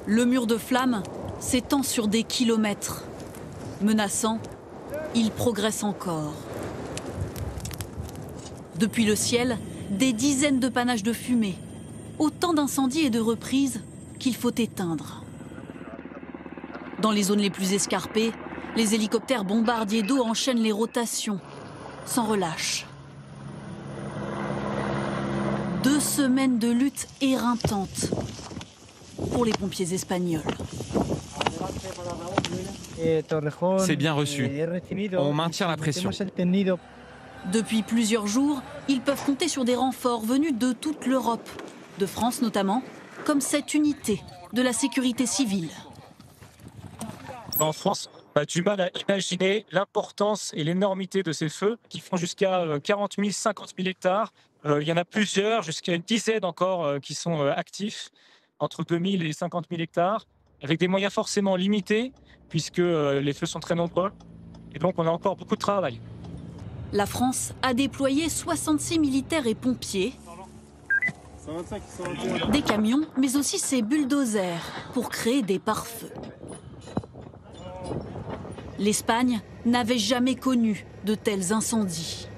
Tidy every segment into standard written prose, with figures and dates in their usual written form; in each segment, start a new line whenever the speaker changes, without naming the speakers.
Le mur de flammes s'étend sur des kilomètres. Menaçant, il progresse encore. Depuis le ciel, des dizaines de panaches de fumée. Autant d'incendies et de reprises qu'il faut éteindre. Dans les zones les plus escarpées, les hélicoptères bombardiers d'eau enchaînent les rotations, sans relâche. 2 semaines de lutte éreintante pour les pompiers espagnols.
C'est bien reçu. On maintient la pression.
Depuis plusieurs jours, ils peuvent compter sur des renforts venus de toute l'Europe, de France notamment, comme cette unité de la sécurité civile.
En France, on a du mal à imaginer l'importance et l'énormité de ces feux qui font jusqu'à 40 000, 50 000 hectares. Il y en a plusieurs, jusqu'à une dizaine encore qui sont actifs, entre 2 000 et 50 000 hectares, avec des moyens forcément limités, puisque les feux sont très nombreux. Et donc on a encore beaucoup de travail.
La France a déployé 66 militaires et pompiers, des camions, mais aussi ses bulldozers pour créer des pare-feux. L'Espagne n'avait jamais connu de tels incendies.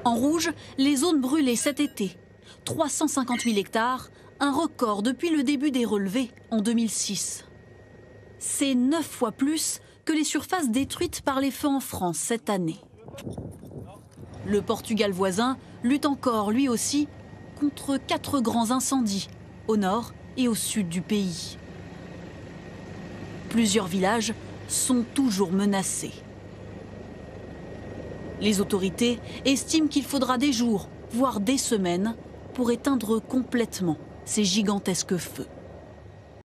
En rouge, les zones brûlées cet été. 350 000 hectares, un record depuis le début des relevés en 2006. C'est 9 fois plus que les surfaces détruites par les feux en France cette année. Le Portugal voisin lutte encore, lui aussi, contre 4 grands incendies, au nord et au sud du pays. Plusieurs villages sont toujours menacés. Les autorités estiment qu'il faudra des jours, voire des semaines, pour éteindre complètement ces gigantesques feux.